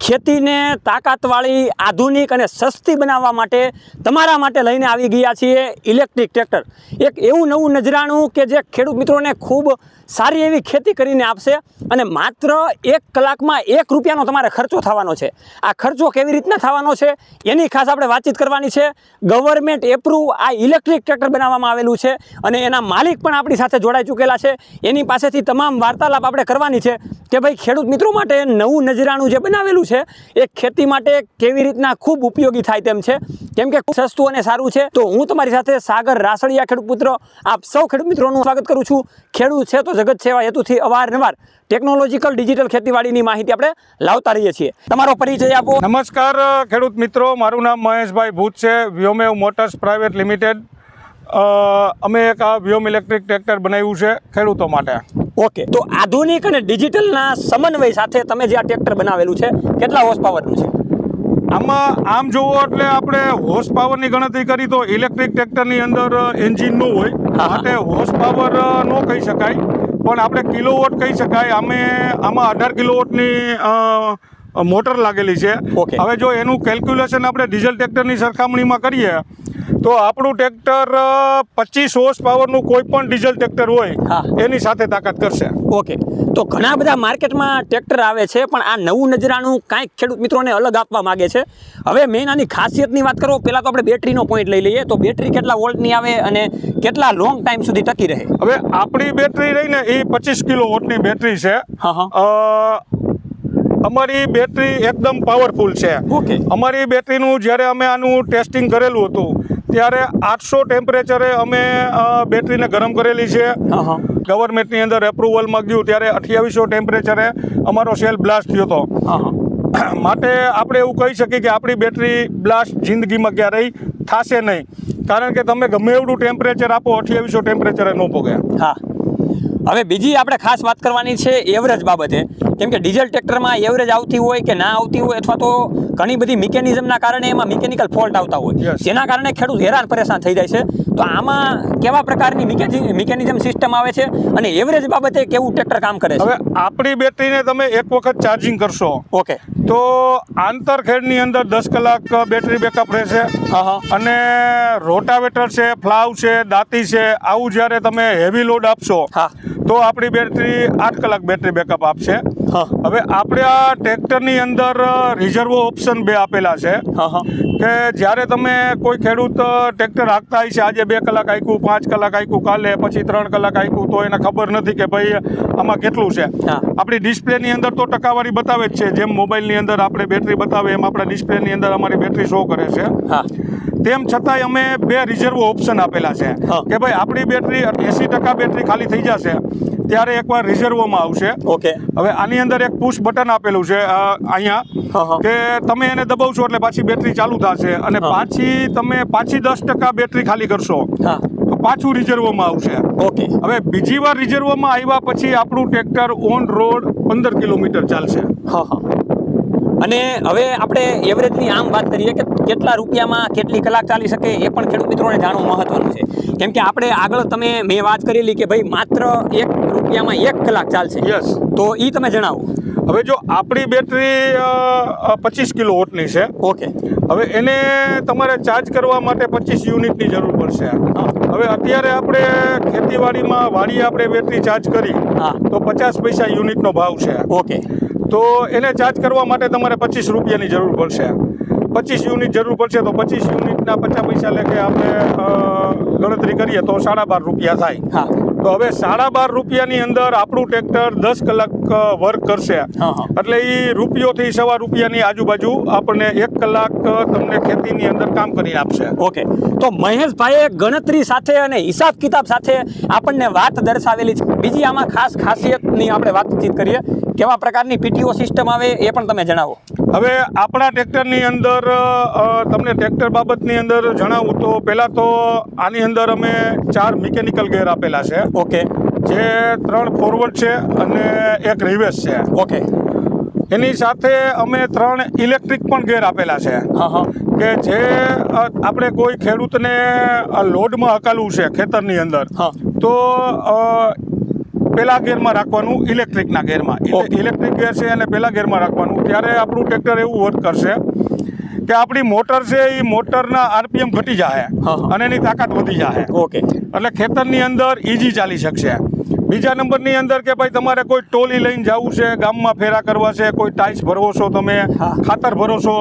ખેતીને તાકાતવાળી, આધુનિક અને સસ્તી બનાવવા માટે તમારા માટે લઈને આવી ગયા છીએ ઇલેક્ટ્રિક ટ્રેક્ટર. એક એવું નવું નજરાણું કે જે ખેડૂત મિત્રોને ખૂબ સારી એવી ખેતી કરીને આપશે અને માત્ર 1 કલાકમાં 1 રૂપિયાનો તમારે ખર્ચો થવાનો છે. આ ખર્ચો કેવી રીતના થવાનો છે એની ખાસ આપણે વાતચીત કરવાની છે. ગવર્મેન્ટ એપ્રુવ આ ઇલેક્ટ્રિક ટ્રેક્ટર બનાવવામાં આવેલું છે અને એના માલિક પણ આપણી સાથે જોડાઈ ચૂકેલા છે. એની પાસેથી તમામ વાર્તાલાપ આપણે કરવાની છે કે ભાઈ ખેડૂત મિત્રો માટે નવું નજરાણું જે બનાવેલું છે એ ખેતી માટે કેવી રીતના ખૂબ ઉપયોગી થાય તેમ છે, કેમ કે ખૂબ સસ્તું અને સારું છે. તો હું તમારી સાથે સાગર રાસડિયા, ખેડૂત પુત્ર, આપ સૌ ખેડૂત મિત્રોનું સ્વાગત કરું છું. ખેડૂત છે તો જગત સેવા હેતુથી અવારનવાર ટેકનોલોજીકલ ડિજિટલ ખેતીવાડીની માહિતી આપણે લાવતા રહીએ છીએ. તમારો પરિચય આપો. નમસ્કાર ખેડૂત મિત્રો, મારું નામ મહેશભાઈ ભૂત છે, વ્યોમેવ મોટર્સ પ્રાઇવેટ લિમિટેડ. અમે એક આ વ્યોમ ઇલેક્ટ્રિક ટ્રેક્ટર બનાવ્યું છે ખેડૂતો માટે. ઓકે, તો આધુનિક અને ડિજિટલના સમન્વય સાથે તમે જે આ ટ્રેક્ટર બનાવેલું છે કેટલા હોર્સ પાવરનું છે? આમ જોવો એટલે આપણે હોર્સ પાવરની ગણતરી કરી તો ઇલેક્ટ્રિક ટ્રેક્ટરની અંદર એન્જિન ન હોય, માટે હોર્સ પાવર ન કહી શકાય, પણ આપણે કિલોવોટ કહી શકાય. આમાં 18 કિલોવોટની મોટર લાગેલી છે. હવે જો એનું કેલ્ક્યુલેશન આપણે ડીઝલ ટ્રેક્ટરની સરખામણીમાં કરીએ તો આપણું ટ્રેક્ટર 25 હોર્સ પાવરનું કોઈ પણ ડીઝલ ટ્રેક્ટર હોય એની સાથે તાકાત કરશે. ઓકે, તો ઘણા બધા માર્કેટમાં ટ્રેક્ટર આવે છે, પણ આ નવું નજરાણું કાંઈક ખેડૂત મિત્રોને અલગ આપવા માગે છે. હવે મેઇન આની ખાસિયતની વાત કરો, પહેલાં તો આપણે બેટરીનો પોઈન્ટ લઈ લઈએ. તો બેટરી કેટલા વોલ્ટની આવે અને કેટલા લોંગ ટાઈમ સુધી ટકી રહે? હવે આપણી બેટરી રહીને એ 25 કિલોવોટની બેટરી છે. અમારી બેટરી એકદમ પાવરફુલ છે. ઓકે, અમારી બેટરીનું જ્યારે અમે આનું ટેસ્ટિંગ કરેલું હતું ત્યારે 800 ટેમ્પરેચરે અમે બેટરીને ગરમ કરેલી છે. ગવર્મેન્ટની અંદર એપ્રુવલમાં ગયું ત્યારે 2800 ટેમ્પરેચરે અમારો સેલ બ્લાસ્ટ થયો હતો. માટે આપણે એવું કહી શકીએ કે આપણી બેટરી બ્લાસ્ટ જિંદગીમાં ક્યારેય થશે નહીં, કારણ કે તમે ગમે એવડું ટેમ્પરેચર આપો 2800 ટેમ્પરેચરે ન પોગે. હા, હવે બીજી આપણે ખાસ વાત કરવાની છે એવરેજ બાબતે, કેમ કે ડીઝલ ટ્રેક્ટરમાં એવરેજ આવતી હોય કે ના આવતી હોય, અથવા તો ઘણી બધી મિકેનિઝમના કારણે એમાં મિકેનિકલ ફોલ્ટ આવતા હોય, જેના કારણે ખેડૂત હેરાન પરેશાન થઈ જાય છે. તો આમાં કેવા પ્રકારની મિકેનિઝમ સિસ્ટમ આવે છે અને એવરેજ બાબતે કેવું ટ્રેક્ટર કામ કરે છે? હવે આપણી બેટરીને તમે એક વખત ચાર્જિંગ કરશો ઓકે તો આંતરખેડની અંદર 10 કલાક બેટરી બેકઅપ રહેશે. અને રોટાવેટર છે, ફ્લાવ છે, દાંતી છે, આવું જ્યારે તમે હેવી લોડ આપશો તો આપણી બેટરી 8 કલાક બેટરી બેકઅપ આપશે. હવે આપણે આ ટ્રેક્ટરની અંદર રિઝર્વ ઓપ્શન 2 આપેલા છે કે જ્યારે તમે કોઈ ખેડૂત ટ્રેક્ટર હાંકતા હોય છે, આજે 2 કલાક હાંક્યું, 5 કલાક હાંક્યું, કાલે પછી 3 કલાક હાંક્યું, તો એને ખબર નથી કે ભાઈ આમાં કેટલું છે. આપણી ડિસ્પ્લેની અંદર તો ટકાવારી બતાવે જ છે, જેમ મોબાઈલની અંદર આપણે બેટરી બતાવે એમ આપણા ડિસ્પ્લેની અંદર અમારી બેટરી શો કરે છે. તેમ છતાંય અમે 2 રિઝર્વ ઓપ્શન આપેલા છે કે ભાઈ આપણી બેટરી 80% બેટરી ખાલી થઈ જશે ત્યારે એકવાર રિઝર્વમાં આવશે. ઓકે, હવે આની અંદર એક પુશ બટન આપેલું છે અહીંયા કે તમે એને દબાવશો એટલે પાછી બેટરી ચાલુ થશે અને પાછી 10% બેટરી ખાલી કરશો તો પાછું રિઝર્વમાં આવશે. ઓકે, હવે બીજી વાર રિઝર્વમાં આવ્યા પછી આપણું ટ્રેક્ટર ઓન રોડ 15 કિલોમીટર ચાલશે. અને હવે આપણે એવરેજની આમ વાત કરીએ કે કેટલા રૂપિયામાં કેટલી કલાક ચાલી શકે એ પણ ખેડૂત મિત્રોને જાણવું મહત્વનું છે, કેમ કે આપણે આગળ મેં વાત કરેલી કે ભાઈ માત્ર 1 રૂપિયામાં 1 કલાક ચાલશે. યસ, તો એ તમે જણાવો. હવે જો આપણી બેટરી 25 કિલોવોટની છે. ઓકે, હવે એને તમારે ચાર્જ કરવા માટે 25 યુનિટની જરૂર પડશે. હવે અત્યારે આપણે ખેતીવાડીમાં વાડીએ આપણે બેટરી ચાર્જ કરી તો 50 પૈસા યુનિટનો ભાવ છે. ઓકે, તો એને ચાર્જ કરવા માટે તમારે 25 રૂપિયાની જરૂર પડશે. 25 યુનિટ જરૂર પડશે તો 25 યુનિટના 50 પૈસા લેખે આપણે ગણતરી કરીએ તો 12.5 રૂપિયા થાય. તો હવે 12.5 રૂપિયાની અંદર આપણું ટ્રેક્ટર 10 કલાક વર્ક કરશે, એટલે એ રૂપિયોથી સવા રૂપિયાની આજુબાજુ આપણને 1 કલાક તમને ખેતીની અંદર કામ કરી આપશે. ઓકે, તો મહેશભાઈએ ગણતરી સાથે અને હિસાબ કિતાબ સાથે આપણને વાત દર્શાવેલી છે. બીજી આમાં ખાસ ખાસિયતની આપણે વાતચીત કરીએ, કેવા પ્રકારની પીટીઓ સિસ્ટમ આવે એ પણ તમે જણાવો. હવે આપણા ટ્રેક્ટરની અંદર તમને ટ્રેક્ટર બાબતની અંદર જણાવું તો પહેલાં તો આની અંદર અમે 4 મિકેનિકલ ગેર આપેલા છે. ઓકે, જે 3 ફોરવર્ડ છે અને 1 રિવર્સ છે. ઓકે, એની સાથે અમે 3 ઇલેક્ટ્રિક પણ ગેર આપેલા છે કે જે આપણે કોઈ ખેડૂતને લોડમાં હકાલવું છે ખેતરની અંદર તો પહેલા ગેરમાં રાખવાનું, ઇલેક્ટ્રિકના ગેરમાં. ઇલેક્ટ્રિક ગેર છે અને પહેલા ગેરમાં રાખવાનું. ત્યારે આપણું ટ્રેક્ટર એવું વર્ક કરશે કે આપણી મોટર છે એ મોટરના આરપીએમ ઘટી જાય અને એની તાકાત વધી જાય. ઓકે. એટલે ખેતરની અંદર ઇઝી ચાલી શકશે. બીજા નંબરની અંદર કે ભાઈ તમારે કોઈ ટોલી લઈને જવું છે, ગામમાં ફેરા કરવા છે, કોઈ ટાઈલ્સ ભરવો છો, તમે ખાતર ભરો છો,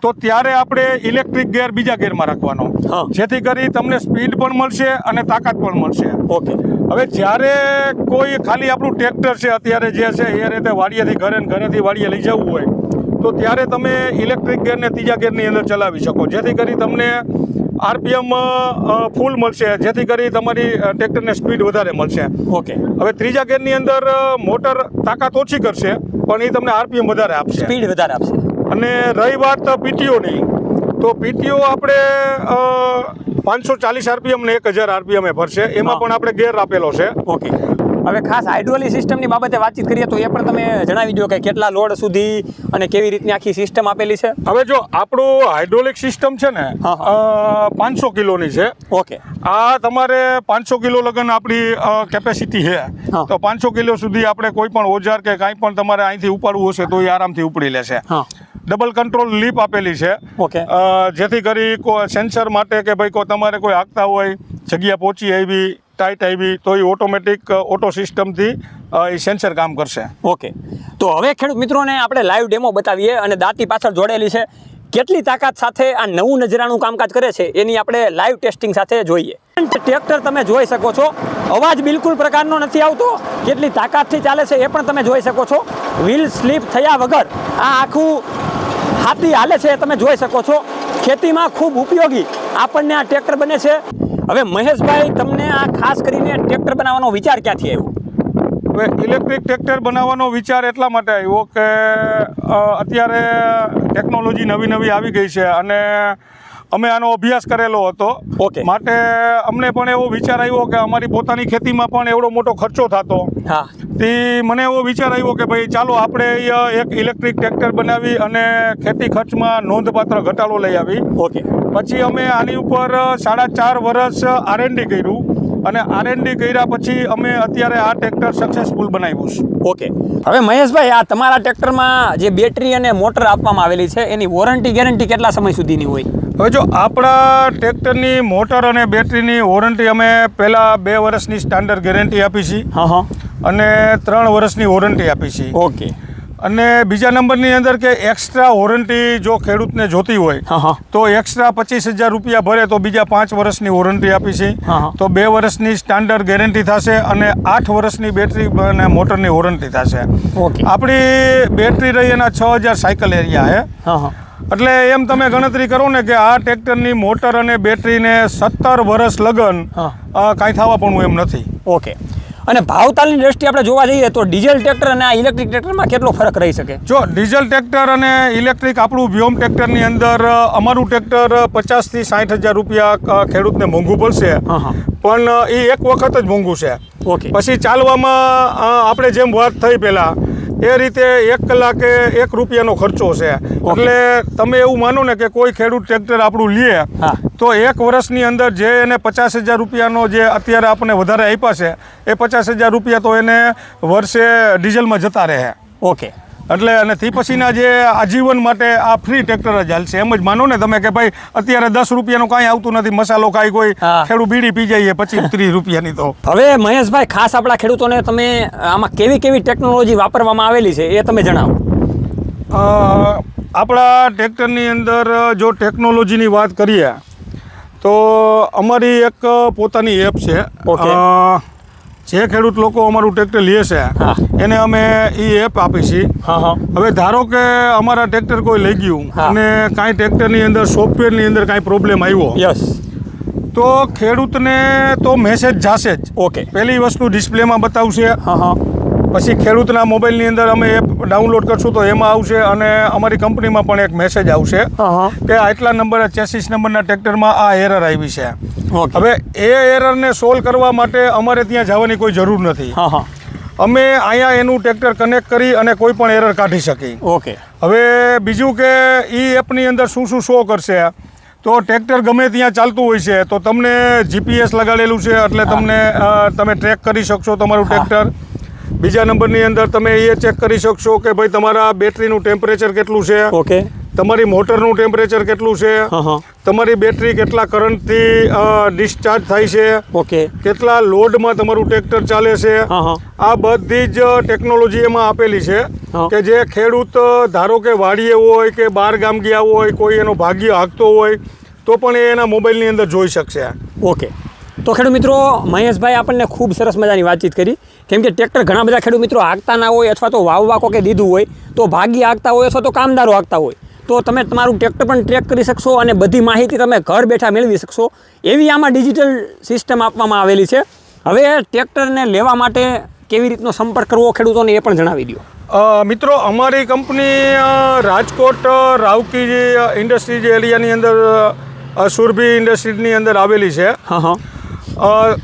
તો ત્યારે આપણે ઇલેક્ટ્રિક ગેર બીજા ગેરમાં રાખવાનો, જેથી કરી તમને સ્પીડ પણ મળશે અને તાકાત પણ મળશે. ઓકે. હવે જ્યારે કોઈ ખાલી આપણું ટ્રેક્ટર છે અત્યારે જે છે એ રીતે વાડીએથી ઘરે ને ઘરેથી વાડીએ લઈ જવું હોય તો ત્યારે તમે ઇલેક્ટ્રિક ગેરને ત્રીજા ગેરની અંદર ચલાવી શકો, જેથી કરી તમને આરપીએમ ફૂલ મળશે, જેથી કરી તમારી ટ્રેક્ટરને સ્પીડ વધારે મળશે. ઓકે. હવે ત્રીજા ગેરની અંદર મોટર તાકાત ઓછી કરશે પણ એ તમને આરપીએમ વધારે આપશે, સ્પીડ વધારે આપશે. અને રહી વાત પીટીઓની, તો પીટીઓ આપણે 540 આરપીએમ ને 1000 આરપીએમ ભરશે, એમાં પણ આપણે ગેર આપેલો છે. ઓકે. હવે ખાસ હાઇડ્રોલિક સિસ્ટમની બાબતે વાતચીત કરીએ તો એ પણ તમે જણાવી દો કે કેટલા લોડ સુધી અને કેવી રીતની આખી સિસ્ટમ આપેલી છે. હવે જો આપણું હાઇડ્રોલિક સિસ્ટમ છે ને 500 કિલોની છે. ઓકે. આ તમારે 500 કિલો લગન આપણી કેપેસિટી છે, તો 500 કિલો સુધી આપણે કોઈ પણ ઓજાર કે કાંઈ પણ તમારે અહીંથી ઉપાડવું હશે તો એ આરામથી ઉપડી લેશે. ડબલ કંટ્રોલ લીપ આપેલી છે. ઓકે. જેથી કરી સેન્સર માટે કે ભાઈ તમારે કોઈ હાંકતા હોય, જગ્યા પહોંચી આવી, ટાઈટ આવી, તો એ ઓટોમેટિક ઓટો સિસ્ટમથી એ સેન્સર કામ કરશે. ઓકે. તો હવે ખેડૂત મિત્રોને આપણે લાઈવ ડેમો બતાવીએ અને દાંતી પાછળ જોડેલી છે, કેટલી તાકાત સાથે આ નવું નજરાનું કામકાજ કરે છે એની આપણે લાઈવ ટેસ્ટિંગ સાથે જોઈએ. ટ્રેક્ટર તમે જોઈ શકો છો, અવાજ બિલકુલ પ્રકારનો નથી આવતો, કેટલી તાકાતથી ચાલે છે એ પણ તમે જોઈ શકો છો. વ્હીલ સ્લીપ થયા વગર આ આખું હાથી હાલે છે તમે જોઈ શકો છો. ખેતીમાં ખૂબ ઉપયોગી આપણને આ ટ્રેક્ટર બને છે. હવે મહેશભાઈ, તમને આ ખાસ કરીને ટ્રેક્ટર બનાવવાનો વિચાર ક્યાંથી આવ્યો? હવે ઇલેક્ટ્રિક ટ્રેક્ટર બનાવવાનો વિચાર એટલા માટે આવ્યો કે અત્યારે ટેકનોલોજી નવી નવી આવી ગઈ છે અને અમે આનો અભ્યાસ કરેલો હતો. ઓકે. માટે અમને પણ એવો વિચાર આવ્યો કે અમારી પોતાની ખેતીમાં પણ એવડો મોટો ખર્ચો થતો. તે મને એવો વિચાર આવ્યો કે ભાઈ ચાલો આપણે એક ઇલેક્ટ્રિક ટ્રેક્ટર બનાવી અને ખેતી ખર્ચમાં નોંધપાત્ર ઘટાડો લઈ આવી. ઓકે. પછી અમે આની ઉપર 4.5 વર્ષ R&D કર્યું અને R&D કર્યા પછી અમે અત્યારે આ ટ્રેક્ટર સક્સેસફુલ બનાવ્યું છે. ઓકે. હવે મહેશભાઈ, આ તમારા ટ્રેક્ટરમાં જે બેટરી અને મોટર આપવામાં આવેલી છે એની વોરંટી ગેરંટી કેટલા સમય સુધીની હોય? હવે જો આપણા ટ્રેક્ટરની મોટર અને બેટરીની વોરંટી અમે પહેલાં 2 વર્ષની સ્ટાન્ડર્ડ ગેરંટી આપી છે અને 3 વર્ષની વોરંટી આપી છે. ઓકે. અને બીજા નંબરની અંદર કે એક્સ્ટ્રા વોરંટી જો ખેડૂતને જોતી હોય તો એક્સ્ટ્રા 25,000 રૂપિયા ભરે તો બીજા 5 વર્ષની વોરંટી આપી છે. તો 2 વર્ષની સ્ટાન્ડર્ડ ગેરંટી થશે અને 8 વર્ષની બેટરી અને મોટરની વોરંટી થશે. આપણી બેટરી રહી એના 6,000 સાયકલ એરિયા છે. એટલે એમ તમે ગણતરી કરો ને કે આ ટ્રેક્ટરની મોટર અને બેટરીને 17 વર્ષ લગન કાંઈ થવા પણ એમ નથી. ઓકે. અને ભાવતાલની દ્રષ્ટિએ આપણે જોવા જઈએ તો ડીઝલ ટ્રેક્ટર અને આ ઇલેક્ટ્રિક ટ્રેક્ટરમાં કેટલો ફરક રહી શકે? જો ડીઝલ ટ્રેક્ટર અને ઇલેક્ટ્રિક આપણું વ્યોમ ટ્રેક્ટરની અંદર અમારું ટ્રેક્ટર 50,000 થી 60,000 રૂપિયા ખેડૂતને મોંઘું પડશે, પણ એ એક વખત જ મોંઘું છે. ઓકે. પછી ચાલવામાં આપણે જેમ વાત થઈ પહેલાં એ રીતે 1 કલાકે 1 રૂપિયાનો ખર્ચો છે. એટલે તમે એવું માનો ને કે કોઈ ખેડૂત ટ્રેક્ટર આપણું લે તો 1 વર્ષની અંદર જે એને 50,000 રૂપિયાનો જે અત્યારે આપણને વધારે આપ્યા છે એ 50,000 રૂપિયા તો એને વર્ષે ડીઝલમાં જતા રહે. ઓકે. એટલે અને તે પછીના જે આજીવન માટે આ ફ્રી ટ્રેક્ટર જ હાલશે. એમ જ માનો ને તમે કે ભાઈ અત્યારે 10 રૂપિયાનું કાંઈ આવતું નથી, મસાલો કાંઈ કોઈ ખેડૂત બીડી પી જાય 25-30 રૂપિયાની. તો હવે મહેશભાઈ, ખાસ આપણા ખેડૂતોને તમે આમાં કેવી કેવી ટેકનોલોજી વાપરવામાં આવેલી છે એ તમે જણાવો. આપણા ટ્રેક્ટરની અંદર જો ટેકનોલોજીની વાત કરીએ તો અમારી એક પોતાની એપ છે. જે ખેડૂત લોકો અમારું ટ્રેક્ટર લે છે એને અમે એ એપ આપી છીએ. હવે ધારો કે અમારા ટ્રેક્ટર કોઈ લઈ ગયું અને કાંઈ ટ્રેક્ટરની અંદર સોફ્ટવેરની અંદર કાંઈ પ્રોબ્લેમ આવ્યો તો ખેડૂતને તો મેસેજ જશે જ. ઓકે. પહેલી વસ્તુ ડિસ્પ્લેમાં બતાવશે, પછી ખેડૂતના મોબાઈલની અંદર અમે એપ ડાઉનલોડ કરશું તો એમાં આવશે અને અમારી કંપનીમાં પણ એક મેસેજ આવશે કે આટલા નંબર 86 નંબરના ટ્રેક્ટરમાં આ એરર આવી છે. હવે એ એરરને સોલ્વ કરવા માટે અમારે ત્યાં જવાની કોઈ જરૂર નથી. અમે અહીંયા એનું ટ્રેક્ટર કનેક્ટ કરી અને કોઈ પણ એરર કાઢી શકીએ. ઓકે. હવે બીજું કે એ એપની અંદર શું શું શો કરશે તો ટ્રેક્ટર ગમે ત્યાં ચાલતું હોય છે તો તમને જીપીએસ લગાડેલું છે એટલે તમને તમે ટ્રેક કરી શકશો તમારું ટ્રેક્ટર. બીજા નંબરની અંદર તમે એ ચેક કરી શકશો કે ભાઈ તમારા બેટરીનું ટેમ્પરેચર કેટલું છે, ઓકે, તમારી મોટરનું ટેમ્પરેચર કેટલું છે, તમારી બેટરી કેટલા કરંટથી ડિસ્ચાર્જ થાય છે, ઓકે, કેટલા લોડમાં તમારું ટ્રેક્ટર ચાલે છે. આ બધી જ ટેકનોલોજી એમાં આપેલી છે કે જે ખેડૂત ધારો કે વાડીએ હોય કે બહાર ગામ ગયા હોય, કોઈ એનો ભાગ્ય હાંકતો હોય તો પણ એ એના મોબાઈલની અંદર જોઈ શકશે. ઓકે. તો ખેડૂત મિત્રો, મહેશભાઈ આપણને ખૂબ સરસ મજાની વાતચીત કરી, કેમ કે ટ્રેક્ટર ઘણા બધા ખેડૂત મિત્રો હાંકતા ના હોય અથવા તો વાવવા કોકે દીધું હોય તો ભાગ્ય હાંકતા હોય અથવા તો કામદારો હાંકતા હોય, તો તમે તમારું ટ્રેક્ટર પણ ટ્રેક કરી શકશો અને બધી માહિતી તમે ઘર બેઠા મેળવી શકશો એવી આમાં ડિજિટલ સિસ્ટમ આપવામાં આવેલી છે. હવે ટ્રેક્ટરને લેવા માટે કેવી રીતનો સંપર્ક કરવો ખેડૂતોને એ પણ જણાવી દો. મિત્રો, અમારી કંપની રાજકોટ રાવકી ઇન્ડસ્ટ્રીઝ એરિયાની અંદર સુરભી ઇન્ડસ્ટ્રીઝની અંદર આવેલી છે.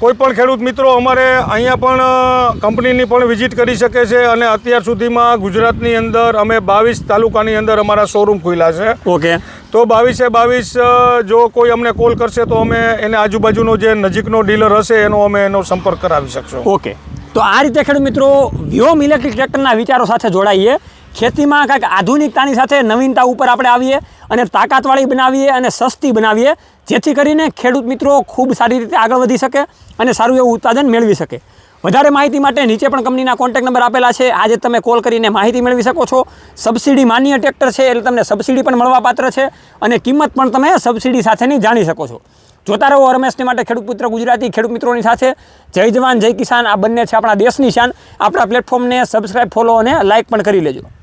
કોઈ પણ ખેડૂત મિત્રો અમારે અહીંયા પણ કંપનીની પણ વિઝિટ કરી શકે છે અને અત્યાર સુધીમાં ગુજરાતની અંદર અમે 22 તાલુકાની અંદર અમારા શોરૂમ ખુલ્યા છે. ઓકે. તો 22 જો કોઈ અમને કોલ કરશે તો અમે એને આજુબાજુનો જે નજીકનો ડીલર હશે એનો સંપર્ક કરાવી શકશો. ઓકે. તો આ રીતે ખેડૂત મિત્રો વ્યોમ ઇલેક્ટ્રિક ટ્રેક્ટરના વિચારો સાથે જોડાઈએ, ખેતીમાં કાંઈક આધુનિકતાની સાથે નવીનતા ઉપર આપણે આવીએ અને તાકાતવાળી બનાવીએ અને સસ્તી બનાવીએ, જેથી કરીને ખેડૂત મિત્રો ખૂબ સારી રીતે આગળ વધી શકે અને સારું એવું ઉત્પાદન મેળવી શકે. વધારે માહિતી માટે નીચે પણ કંપનીના કોન્ટેક્ટ નંબર આપેલા છે, આજે તમે કોલ કરીને માહિતી મેળવી શકો છો. સબસિડી માન્ય ટ્રેક્ટર છે એટલે તમને સબસિડી પણ મળવાપાત્ર છે અને કિંમત પણ તમે સબસિડી સાથેની જાણી શકો છો. જોતા રહો રમેશની માટે ખેડૂત પુત્ર ગુજરાતી, ખેડૂત મિત્રોની સાથે. જય જવાન જય કિસાન, આ બંને છે આપણા દેશની શાન. આપણા પ્લેટફોર્મને સબસ્ક્રાઈબ, ફોલો અને લાઇક પણ કરી લેજો.